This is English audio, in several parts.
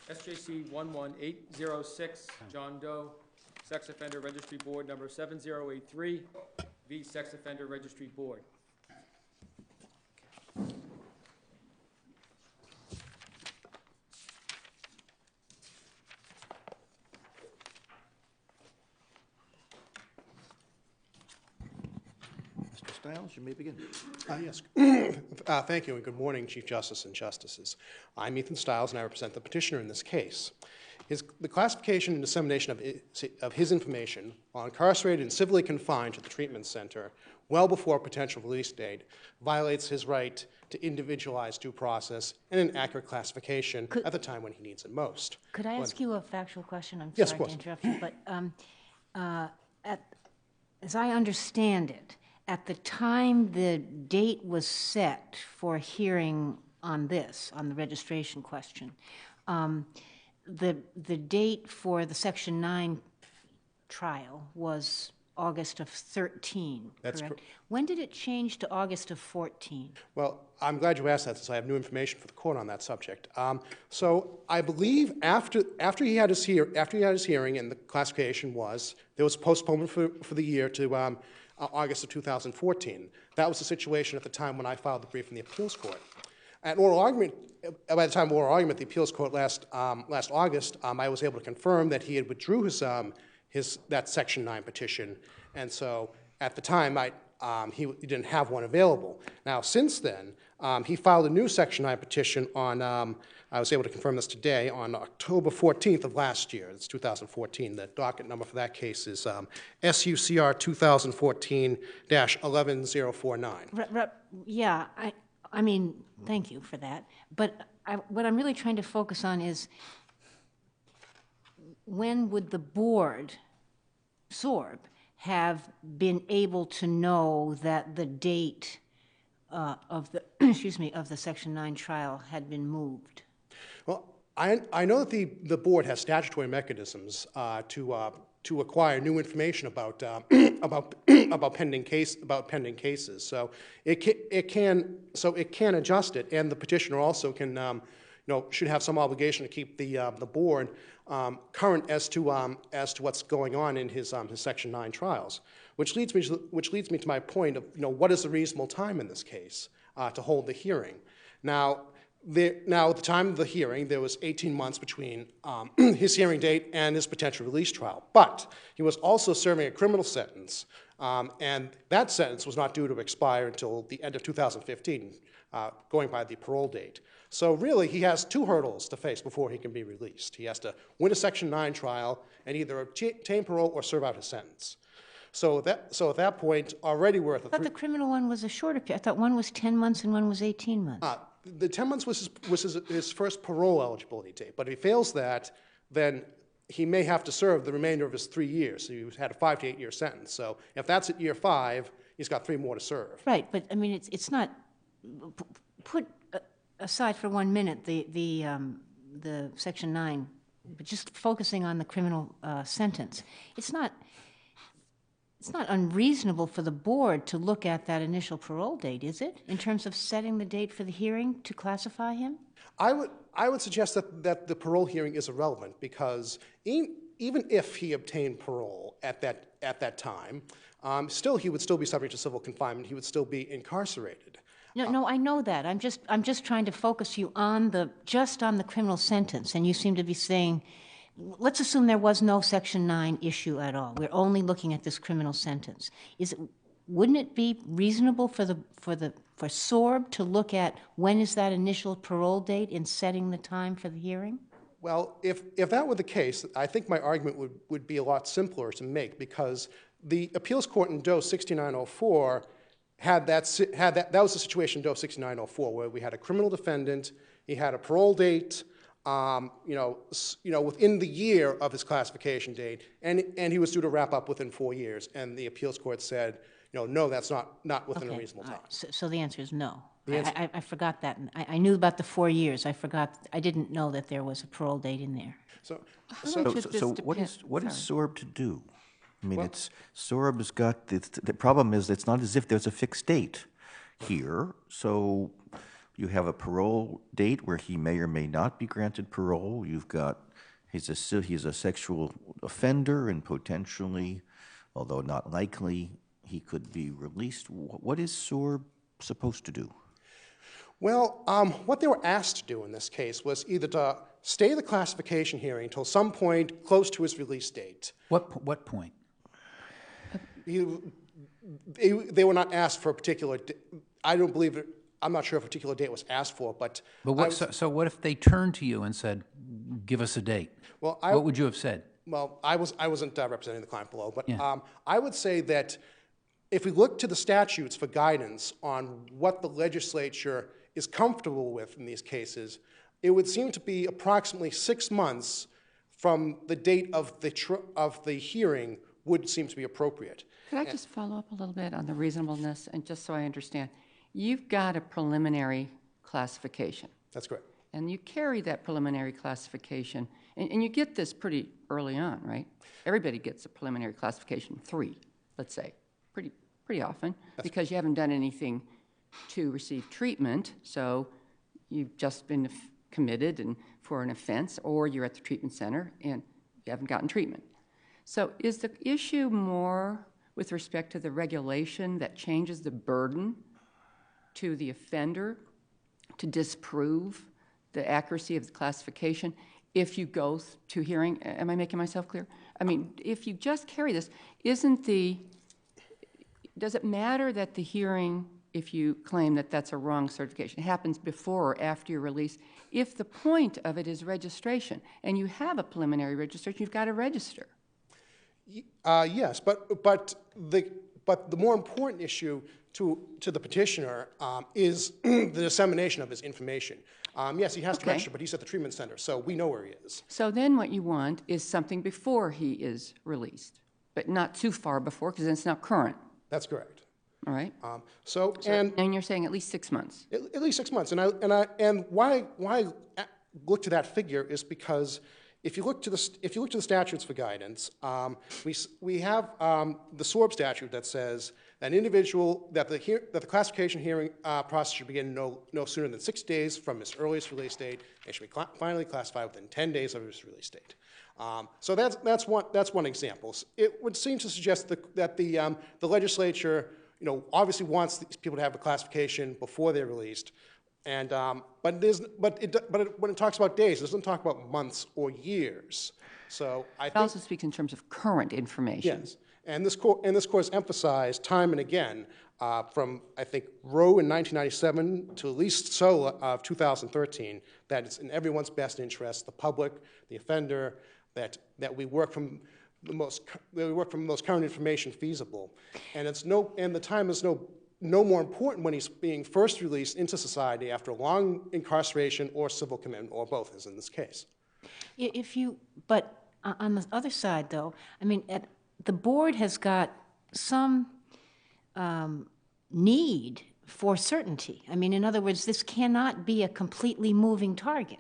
SJC-11806, John Doe, Sex Offender Registry Board number 7083, v. Sex Offender Registry Board. Mr. Stiles, you may begin. Yes. Thank you, and good morning, Chief Justice and Justices. I'm Ethan Stiles, and I represent the petitioner in this case. The classification and dissemination of his information while incarcerated and civilly confined to the treatment center well before a potential release date violates his right to individualized due process and an accurate classification at the time when he needs it most. Could I ask you a factual question? I'm Yes, sorry to interrupt you, but as I understand it, at the time the date was set for hearing on this, on the registration question, the date for the Section 9 trial was August of 13, That's correct? When did it change to August of 14? Well, I'm glad you asked that, since I have new information for the court on that subject. So I believe after he had his hearing, and the classification was there was postponement for the year to August of 2014. That was the situation at the time when I filed the brief in the appeals court. At oral argument, by the time of oral argument, the appeals court last August, I was able to confirm that he had withdrew that Section 9 petition, and so at the time he didn't have one available. Now, since then, he filed a new Section 9 petition on, I was able to confirm this today, on October 14th of last year. It's 2014. The docket number for that case is SUCR 2014-11049. Yeah, I mean, thank you for that. But what I'm really trying to focus on is, when would the board, SORB, have been able to know that the date of the of the Section 9 trial had been moved? Well, I know that the board has statutory mechanisms to acquire new information about pending cases. So it can adjust it, and the petitioner also can should have some obligation to keep the board current as to what's going on in his Section 9 trials, which leads me to my point of what is the reasonable time in this case to hold the hearing. Now at the time of the hearing, there was 18 months between his hearing date and his potential release trial. But he was also serving a criminal sentence, and that sentence was not due to expire until the end of 2015, going by the parole date. So really, he has two hurdles to face before he can be released. He has to win a Section 9 trial and either obtain parole or serve out his sentence. So at that point, already we're at the... I thought the criminal one was a shorter period. I thought one was 10 months and one was 18 months. The 10 months was his first parole eligibility date, but if he fails that, then he may have to serve the remainder of his 3 years. So he had a 5 to 8 year sentence. So if that's at year 5, he's got 3 more to serve. Right, but I mean, it's not... Put aside for 1 minute the Section 9, but just focusing on the criminal sentence, it's not unreasonable for the board to look at that initial parole date, is it, in terms of setting the date for the hearing to classify him? I would suggest that the parole hearing is irrelevant, because even if he obtained parole at that time, still he would still be subject to civil confinement. He would still be incarcerated. No, I know that. I'm just trying to focus you on the criminal sentence, and you seem to be saying, let's assume there was no Section 9 issue at all. We're only looking at this criminal sentence. Wouldn't it be reasonable for SORB to look at when is that initial parole date in setting the time for the hearing? Well, if that were the case, I think my argument would be a lot simpler to make, because the appeals court in Doe 6904 that was the situation in Doe 6904, where we had a criminal defendant, he had a parole date, within the year of his classification date, and he was due to wrap up within 4 years, and the appeals court said, no, that's not within a reasonable time. So the answer is no. I forgot that. I knew about the 4 years. I didn't know that there was a parole date in there. So what is SORB to do? I mean, SORB's got the problem is it's not as if there's a fixed date here. So you have a parole date where he may or may not be granted parole. You've got, he's a sexual offender and potentially, although not likely, he could be released. What is SORB supposed to do? Well, what they were asked to do in this case was either to stay the classification hearing until some point close to his release date. What point? They were not asked for a particular. I don't believe it. I'm not sure if a particular date was asked for, but. So what if they turned to you and said, "Give us a date"? Well, what would you have said? Well, I wasn't representing the client below, but Yeah. I would say that if we look to the statutes for guidance on what the legislature is comfortable with in these cases, it would seem to be approximately 6 months from the date of the hearing would seem to be appropriate. Could I just follow up a little bit on the reasonableness, and just so I understand? You've got a preliminary classification, That's correct. and you carry that preliminary classification, and you get this pretty early on, right? Everybody gets a preliminary classification 3, let's say, pretty often, because you haven't done anything to receive treatment, so you've just been committed and for an offense, or you're at the treatment center and you haven't gotten treatment. So is the issue more with respect to the regulation that changes the burden to the offender to disprove the accuracy of the classification if you go to hearing? Am I making myself clear? I mean, if you just carry this, does it matter that the hearing, if you claim that that's a wrong certification, happens before or after your release? If the point of it is registration, and you have a preliminary registration, you've got to register. Yes, but the more important issue to the petitioner is the dissemination of his information. Yes, he has to register, but he's at the treatment center, so we know where he is. So then what you want is something before he is released, but not too far before, because then it's not current. That's correct. All right. And you're saying at least 6 months. at least 6 months, and why I look to that figure is because if you look to the statutes for guidance, we have the SORB statute that says that an individual that the classification hearing process should begin no sooner than 6 days from his earliest release date, and should be finally classified within 10 days of his release date. So that's one example. It would seem to suggest that the legislature, obviously wants these people to have a classification before they're released, and when it talks about days, it doesn't talk about months or years. So I think It also speaks in terms of current information. yes, and this course emphasized time and again from I think Roe in 1997 to at least so of 2013 that it's in everyone's best interest, the public, the offender, that we work from the most current information feasible, and the time is no more important when he's being first released into society after a long incarceration or civil commitment, or both, as in this case. But on the other side, though, I mean, the board has got some need for certainty. I mean, in other words, this cannot be a completely moving target,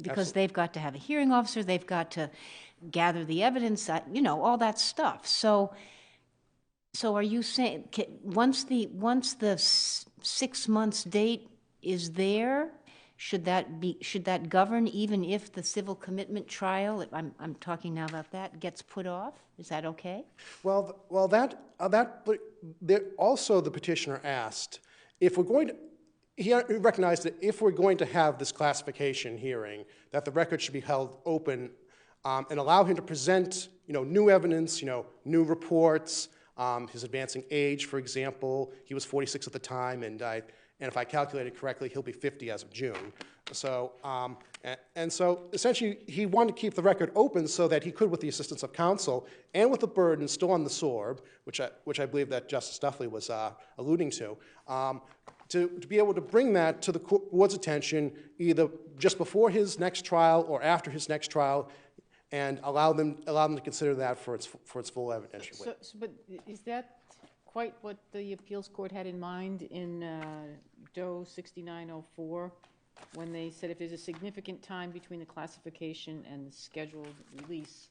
because they've got to have a hearing officer, they've got to gather the evidence, all that stuff. So are you saying once the 6 months date is there, should that govern even if the civil commitment trial, I'm talking now about that, gets put off? Is that okay? Well, also the petitioner asked if we're going to. He recognized that if we're going to have this classification hearing, that the record should be held open and allow him to present, new evidence, new reports, his advancing age, for example. He was 46 at the time, and if I calculated correctly, he'll be 50 as of June. So, so essentially, he wanted to keep the record open so that he could, with the assistance of counsel and with the burden still on the SORB, which I believe that Justice Duffley was alluding to be able to bring that to the board's attention either just before his next trial or after his next trial, and allow them to consider that for its full evidentiary weight. But is that quite what the appeals court had in mind in Doe 6904, when they said if there's a significant time between the classification and the scheduled release,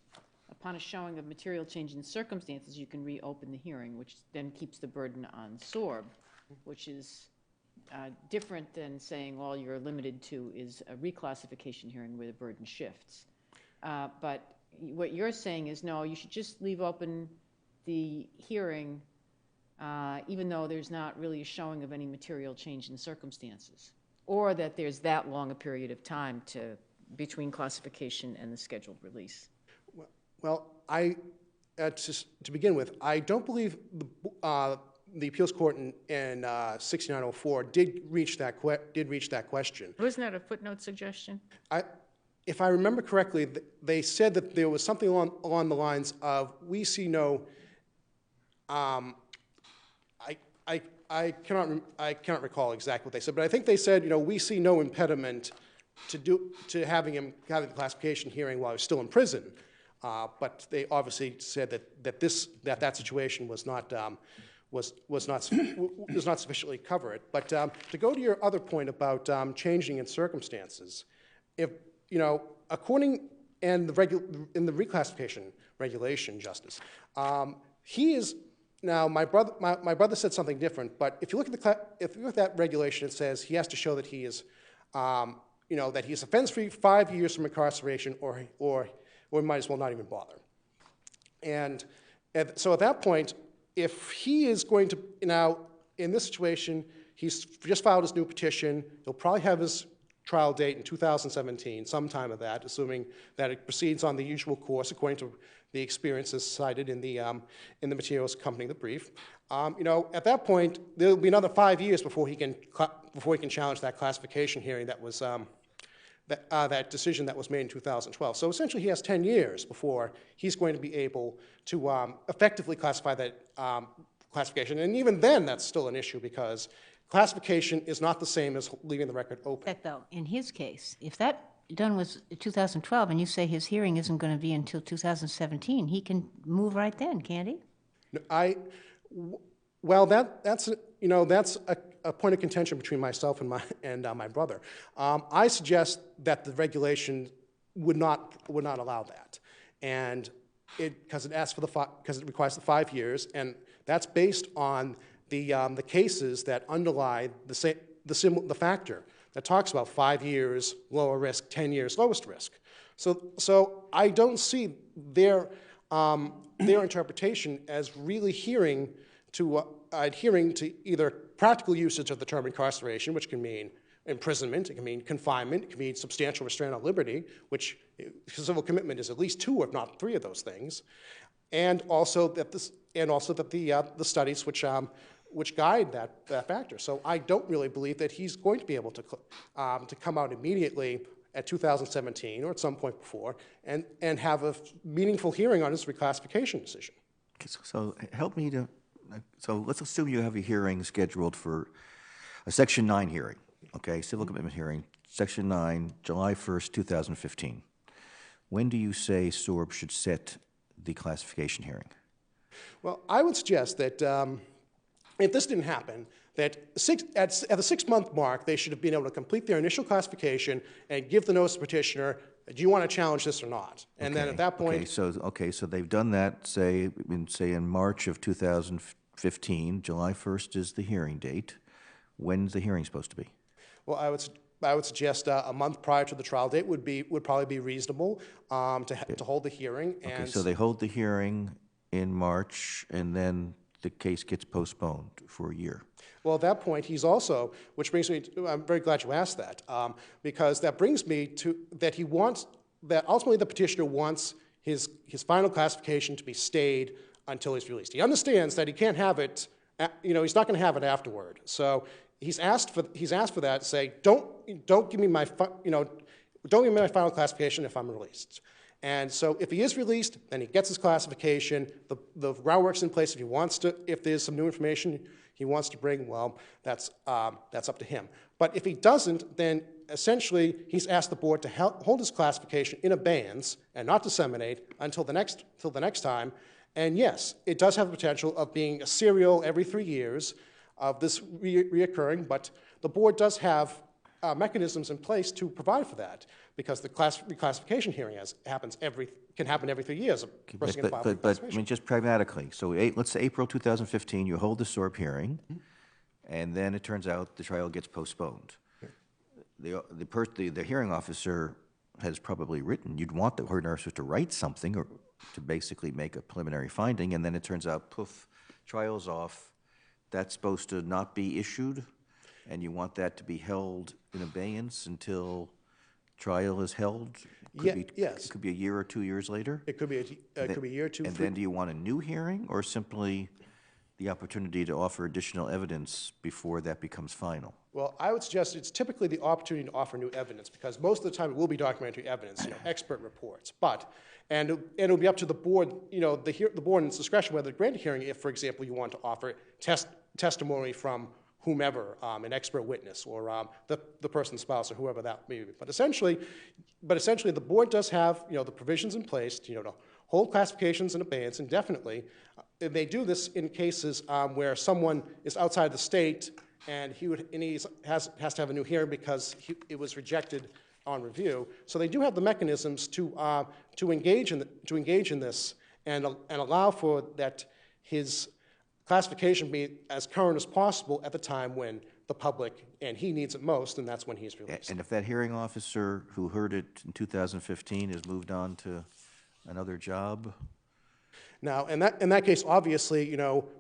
upon a showing of material change in circumstances, you can reopen the hearing, which then keeps the burden on SORB, which is different than saying all you're limited to is a reclassification hearing where the burden shifts. But what you're saying is, no, you should just leave open the hearing even though there's not really a showing of any material change in circumstances, or that there's that long a period of time between classification and the scheduled release. Well, to begin with, I don't believe the appeals court in 6904 did reach that question. Wasn't that a footnote suggestion? If I remember correctly, they said that there was something along the lines of, we see no, I cannot recall exactly what they said, but I think they said, we see no impediment to having the classification hearing while he's still in prison. But they obviously said that situation was not sufficiently covered. But to go to your other point about changing in circumstances, if according in the reclassification regulation, Justice, he is now my brother said something different. But if you look at that regulation, it says he has to show that he is that he is offense-free 5 years from incarceration, or might as well not even bother. And so at that point, if he is going to, now in this situation, he's just filed his new petition, he'll probably have his trial date in 2017, sometime of that, assuming that it proceeds on the usual course according to the experiences cited in the materials accompanying the brief. At that point, there'll be another 5 years before he can challenge that classification hearing that was that decision that was made in 2012. So essentially, he has 10 years before he's going to be able to effectively classify that classification. And even then, that's still an issue because classification is not the same as leaving the record open. That though, in his case, if that done was 2012, and you say his hearing isn't going to be until 2017, he can move right then, can't he? Well, that's a point of contention between myself and my brother. I suggest that the regulation would not allow that, and because it requires the 5 years, and that's based on the cases that underlie the factor that talks about 5 years lower risk, 10 years lowest risk. So I don't see their interpretation as really adhering to either practical usage of the term incarceration, which can mean imprisonment, it can mean confinement, it can mean substantial restraint on liberty, which civil commitment is at least 2, if not 3 of those things, and also that the studies which guide that factor. So I don't really believe that he's going to be able to come out immediately at 2017 or at some point before and have a meaningful hearing on his reclassification decision. Okay, so help me to. So let's assume you have a hearing scheduled for a Section 9 hearing, okay, civil commitment hearing, Section 9, July 1st, 2015. When do you say SORB should set the classification hearing? Well, I would suggest that if this didn't happen, that at the 6-month mark, they should have been able to complete their initial classification and give the notice to the petitioner, do you want to challenge this or not? And then at that point... So they've done that, say in March of 2015, July 1st is the hearing date. When's the hearing supposed to be? Well, I would suggest a month prior to the trial date would probably be reasonable to hold the hearing. Okay, so they hold the hearing in March, and then the case gets postponed for a year. Well, at that point, he's also, which brings me to, I'm very glad you asked that, because that brings me to that ultimately the petitioner wants his final classification to be stayed until he's released. He understands that he can't have it, he's not going to have it afterward. So he's asked for that, say, don't give me my final classification if I'm released. And so if he is released, then he gets his classification. The groundwork's in place. If there's some new information he wants to bring, well, that's up to him. But if he doesn't, then essentially he's asked the board to hold his classification in abeyance and not disseminate until the next time. And yes, it does have the potential of being a serial every 3 years of this reoccurring, but the board does have mechanisms in place to provide for that, because the reclassification hearing can happen every 3 years. But I mean, just pragmatically, so let's say April 2015, you hold the SORB hearing, and then it turns out the trial gets postponed. The hearing officer has probably written, you'd want the hearing officer to write something or to basically make a preliminary finding, and then it turns out, poof, trial's off. That's supposed to not be issued, and you want that to be held in abeyance until trial is held? Yes. It could be a year or 2 years later? It could be a year or two. And then do you want a new hearing, or simply the opportunity to offer additional evidence before that becomes final? Well, I would suggest it's typically the opportunity to offer new evidence, because most of the time it will be documentary evidence, expert reports. And it'll be up to the board, the board in its discretion whether to grant a hearing if, for example, you want to offer testimony from whomever, an expert witness, or the person's spouse, or whoever that may be. But essentially, the board does have, the provisions in place, to hold classifications in abeyance indefinitely. They do this in cases where someone is outside the state and he has to have a new hearing because it was rejected on review. So they do have the mechanisms to engage in this and allow for that his classification be as current as possible at the time when the public and he needs it most, and that's when he's released. And if that hearing officer who heard it in 2015 has moved on to another job? Now, in that case, obviously,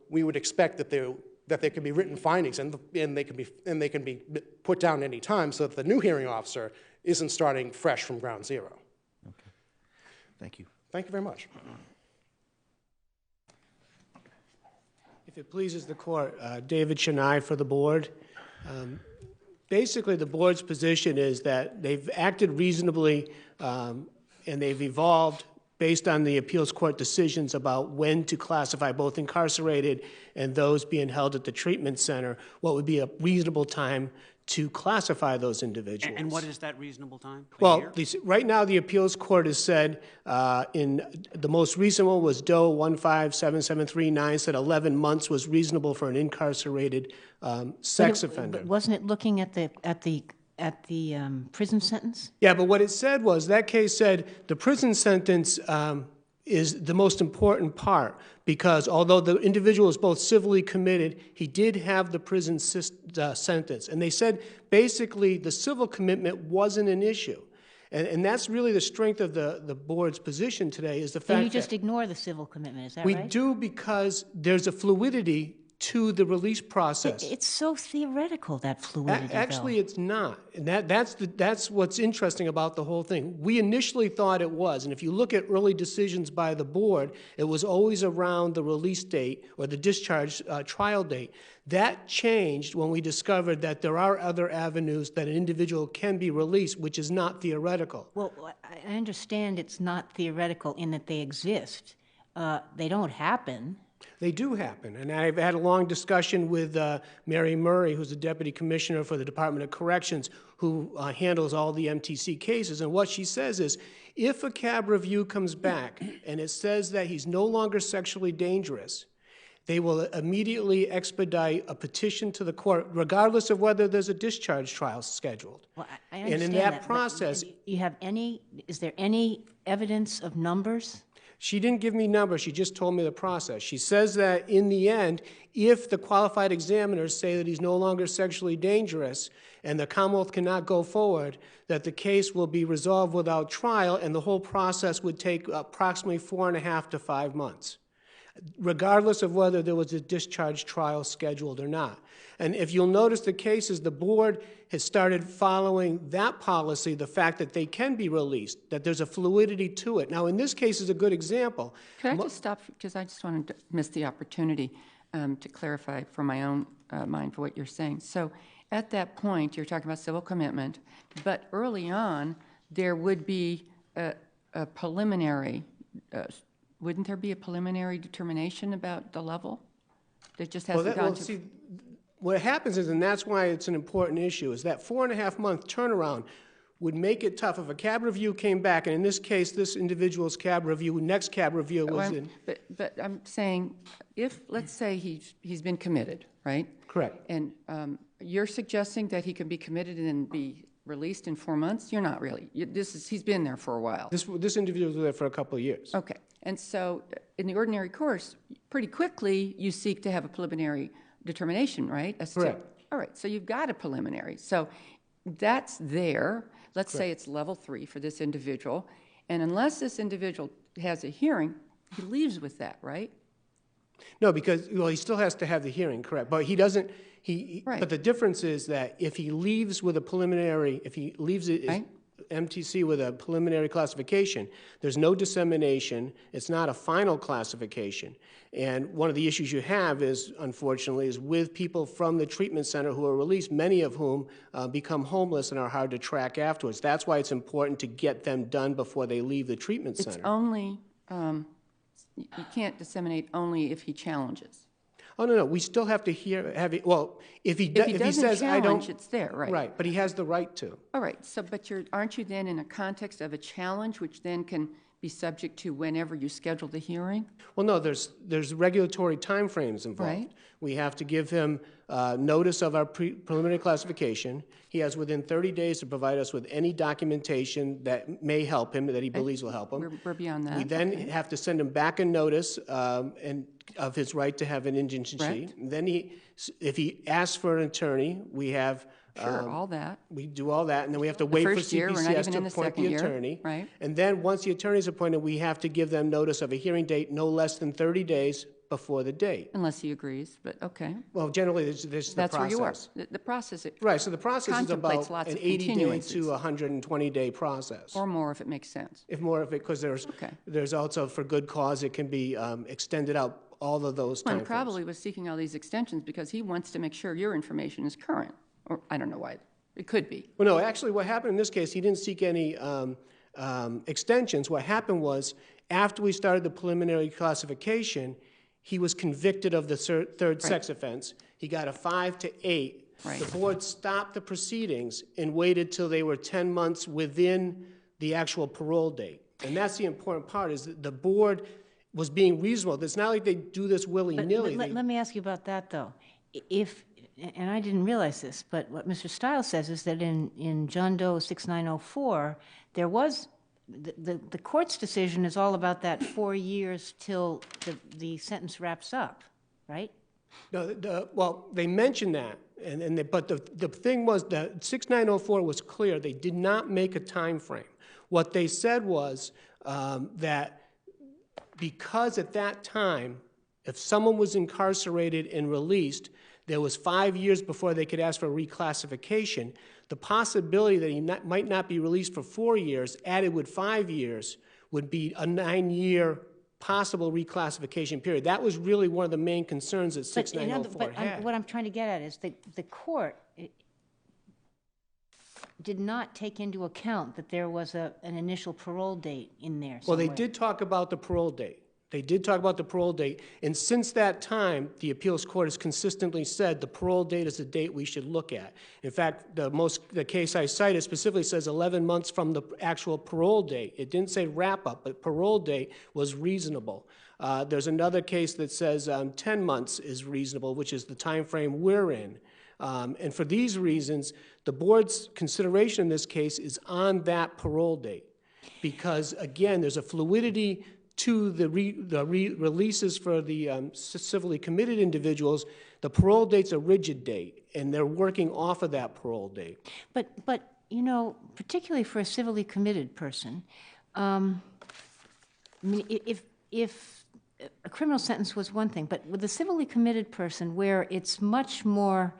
we would expect that there can be written findings and they can be put down any time, so that the new hearing officer isn't starting fresh from ground zero. Okay. Thank you. Thank you very much. If it pleases the court, David Chennai for the board. Basically, the board's position is that they've acted reasonably and they've evolved based on the appeals court decisions about when to classify both incarcerated and those being held at the treatment center, what would be a reasonable time to classify those individuals. And what is that reasonable time? Well, right now the appeals court has said, in the most recent one was Doe 15773 said 11 months was reasonable for an incarcerated sex offender. But wasn't it looking at the prison sentence? Yeah, but what it said was, that case said the prison sentence is the most important part, because although the individual is both civilly committed, he did have the prison sentence. And they said basically the civil commitment wasn't an issue. And that's really the strength of the board's position today, is the fact that... So you just ignore the civil commitment, is that we right? We do, because there's a fluidity to the release process. It's so theoretical, that fluidity, Actually, though. it's not. And that's what's interesting about the whole thing. We initially thought it was, and if you look at early decisions by the board, it was always around the release date or the discharge trial date. That changed when we discovered that there are other avenues that an individual can be released, which is not theoretical. Well, I understand it's not theoretical in that they exist. They don't happen. They do happen, and I've had a long discussion with Mary Murray, who's the Deputy Commissioner for the Department of Corrections, who handles all the MTC cases, and what she says is, if a cab review comes back and it says that he's no longer sexually dangerous, they will immediately expedite a petition to the court, regardless of whether there's a discharge trial scheduled. Well, I understand and in that process... Is there any evidence of numbers? She didn't give me numbers, she just told me the process. She says that in the end, if the qualified examiners say that he's no longer sexually dangerous and the Commonwealth cannot go forward, that the case will be resolved without trial and the whole process would take approximately 4.5 to 5 months, regardless of whether there was a discharge trial scheduled or not. And if you'll notice the cases, the board has started following that policy, the fact that they can be released, that there's a fluidity to it. Now, in this case is a good example. Could I just stop, because I just wanted to miss the opportunity to clarify for my own mind for what you're saying. So at that point, you're talking about civil commitment, but early on, there would be a preliminary, wouldn't there be a preliminary determination about the level? That just hasn't gone to... See, what happens is, and that's why it's an important issue, is that 4.5-month turnaround would make it tough. If a cab review came back, and in this case, this individual's cab review, next cab review was in... But I'm saying, if, let's say he's been committed, right? Correct. And you're suggesting that he can be committed and be released in 4 months? You're not really. He's been there for a while. This individual was there for a couple of years. Okay. And so in the ordinary course, pretty quickly, you seek to have a preliminary determination, right? As to- Correct. all right, so you've got a preliminary. So that's there. Let's say it's level 3 for this individual. And unless this individual has a hearing, he leaves with that, right? No, because, well, he still has to have the hearing, correct, but he doesn't, Right. but the difference is that if he leaves with a preliminary, if he leaves it, Right. MTC with a preliminary classification, there's no dissemination, it's not a final classification. And one of the issues you have is, unfortunately, is with people from the treatment center who are released, many of whom become homeless and are hard to track afterwards. That's why it's important to get them done before they leave the treatment It's center. only, you can't disseminate only if he challenges. Oh, no, we still have to have it, well, if he doesn't says, I don't. challenge, it's there, right? Right, but he has the right to. All right, so, but aren't you then in a context of a challenge, which then can be subject to whenever you schedule the hearing? Well, no, there's regulatory timeframes involved. Right. We have to give him notice of our preliminary classification. He has within 30 days to provide us with any documentation that may help him, that he believes will help him. We're beyond that. We then have to send him back a notice and of his right to have an indigency. Correct. Then if he asks for an attorney, we have. Sure, all that. We do all that, and then we have to wait for first year, we're not CPCS even to in the appoint second the year, attorney. right. And then, once the attorney's appointed, we have to give them notice of a hearing date no less than 30 days before the date. Unless he agrees, but okay. Well, generally, this is the process. That's where you are. The process. Right, so the process is contemplates about lots an of 80-day continuances. to 120-day process. Or more if it makes sense. If more of it, because Okay. there's also, for good cause, it can be extended out, all of those Well, timeframes. and probably was seeking all these extensions because he wants to make sure your information is current. Or I don't know why. It could be. Well, no, actually, what happened in this case, he didn't seek any extensions. What happened was, after we started the preliminary classification, he was convicted of the third sex offense. He got a 5 to 8. Right. The board stopped the proceedings and waited till they were 10 months within the actual parole date. And that's the important part, is that the board was being reasonable. It's not like they do this willy-nilly. Let me ask you about that, though. If, and I didn't realize this, but what Mr. Stiles says is that in John Doe 6904, there was, the court's decision is all about that 4 years till the sentence wraps up, right? No, well, they mentioned that, but the thing was that 6904 was clear. They did not make a time frame. What they said was that because at that time, if someone was incarcerated and released, there was 5 years before they could ask for reclassification. The possibility that he might not be released for 4 years, added with 5 years, would be a 9-year possible reclassification period. That was really one of the main concerns that 6904 had. What I'm trying to get at is the court did not take into account that there was an initial parole date in there Well, somewhere. they did talk about the parole date. They did talk about the parole date, and since that time, the appeals court has consistently said the parole date is the date we should look at. In fact, the case I cited specifically says 11 months from the actual parole date. It didn't say wrap-up, but parole date was reasonable. There's another case that says 10 months is reasonable, which is the time frame we're in. And for these reasons, the board's consideration in this case is on that parole date. Because, again, there's a fluidity to the releases for the civilly committed individuals. The parole date's a rigid date, and they're working off of that parole date. But you know, particularly for a civilly committed person, I mean, if a criminal sentence was one thing, but with a civilly committed person where it's much more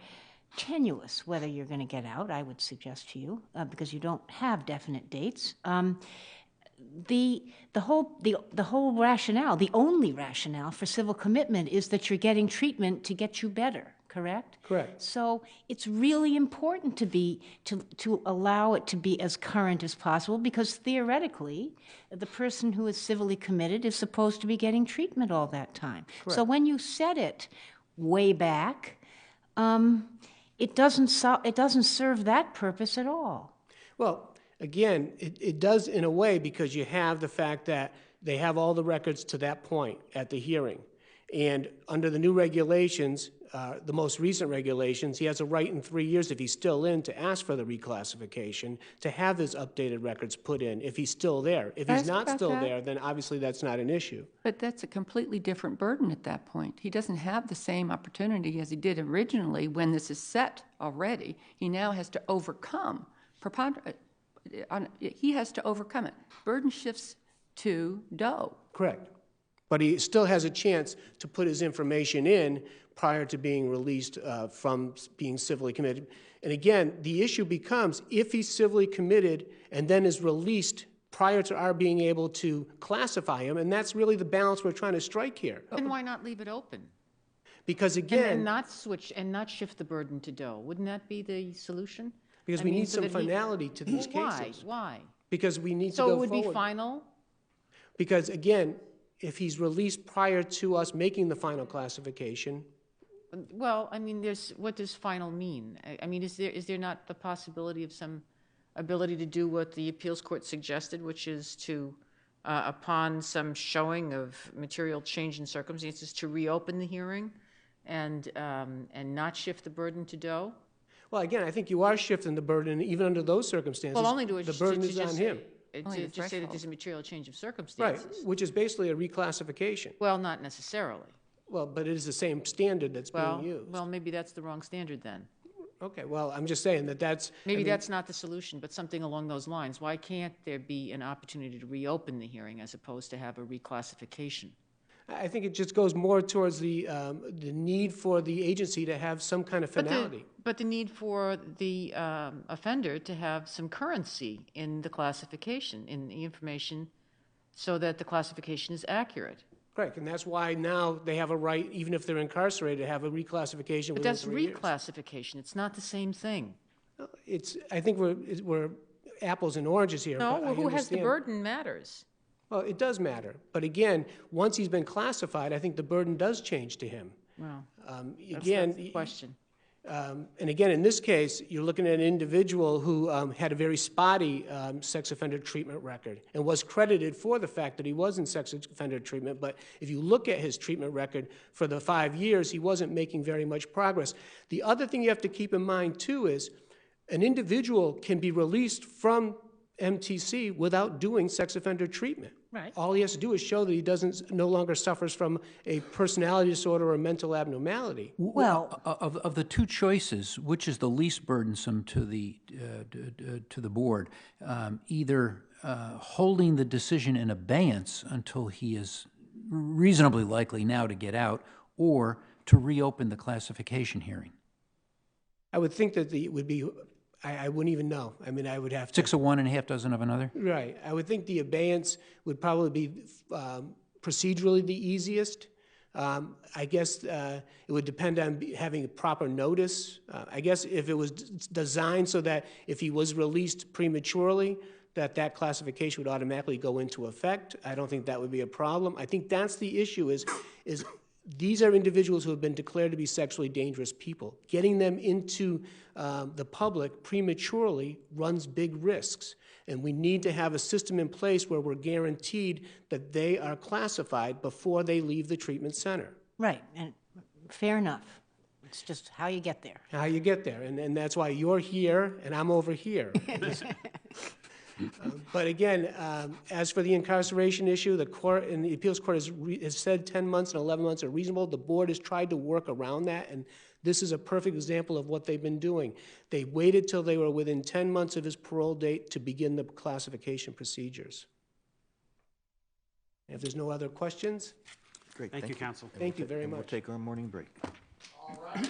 tenuous whether you're going to get out, I would suggest to you, because you don't have definite dates. The whole rationale, the only rationale for civil commitment is that you're getting treatment to get you better, correct? Correct. So it's really important to allow it to be as current as possible, because theoretically, the person who is civilly committed is supposed to be getting treatment all that time. Correct. So when you set it way back, it doesn't serve that purpose at all. Well, again, it does in a way, because you have the fact that they have all the records to that point at the hearing. And under the new regulations, the most recent regulations, he has a right in 3 years, if he's still in, to ask for the reclassification, to have his updated records put in, if he's still there. If he's Ask not about still that? there, then obviously that's not an issue. But that's a completely different burden at that point. He doesn't have the same opportunity as he did originally when this is set already. He now has to overcome, he has to overcome it. Burden shifts to Doe. Correct. But he still has a chance to put his information in prior to being released from being civilly committed. And again, the issue becomes, if he's civilly committed and then is released prior to our being able to classify him, and that's really the balance we're trying to strike here. Then why not leave it open? Because And again, not switch, and not shift the burden to Doe? Wouldn't that be the solution? because I we mean, need so some that he- finality to these Well, cases. Why? Because we need to So go it would be forward. final? Because again, if he's released prior to us making the final classification, Well, I mean, what does final mean? I mean, is there not the possibility of some ability to do what the appeals court suggested, which is to, upon some showing of material change in circumstances, to reopen the hearing and not shift the burden to Doe? well, again, I think you are shifting the burden, even under those circumstances. Well, only to the burden is on him. Only the To just say that threshold. there's a material change of Right, circumstances. which is basically a reclassification. Well, not necessarily. Well, but it is the same standard that's being used. Well, maybe that's the wrong standard then. Okay, well, I'm just saying that that's. Maybe that's not the solution, but something along those lines. Why can't there be an opportunity to reopen the hearing as opposed to have a reclassification? I think it just goes more towards the need for the agency to have some kind of finality. But the need for the offender to have some currency in the classification, in the information, so that the classification is accurate. Correct, and that's why now they have a right, even if they're incarcerated, to have a reclassification But within that's 3 years. reclassification. It's not the same thing. I think we're apples and oranges here. No, but I who has the understand. burden matters. Well, it does matter, but again, once he's been classified, I think the burden does change to him. Well, that's Again, the question. and again, in this case, you're looking at an individual who had a very spotty sex offender treatment record and was credited for the fact that he was in sex offender treatment. But if you look at his treatment record for the 5 years, he wasn't making very much progress. The other thing you have to keep in mind, too, is an individual can be released from MTC without doing sex offender treatment. Right. All he has to do is show that he no longer suffers from a personality disorder or mental abnormality. Well, of the two choices, which is the least burdensome to the board? Either holding the decision in abeyance until he is reasonably likely now to get out, or to reopen the classification hearing. I would think that it would be. I wouldn't even know. I mean, I would have to. 6 of one and a half dozen of another? Right. I would think the abeyance would probably be procedurally the easiest. I guess it would depend on having proper notice. I guess if it was designed so that if he was released prematurely, that classification would automatically go into effect. I don't think that would be a problem. I think that's the issue is these are individuals who have been declared to be sexually dangerous people. Getting them into the public prematurely runs big risks. And we need to have a system in place where we're guaranteed that they are classified before they leave the treatment center. Right, and fair enough. It's just how you get there. How you get there. And that's why you're here and I'm over here. But again, as for the incarceration issue, the court and the appeals court has said 10 months and 11 months are reasonable. The board has tried to work around that, and this is a perfect example of what they've been doing. They waited till they were within 10 months of his parole date to begin the classification procedures. If there's no other questions, Great, Thank you, counsel. thank you very And we'll much. take our morning break.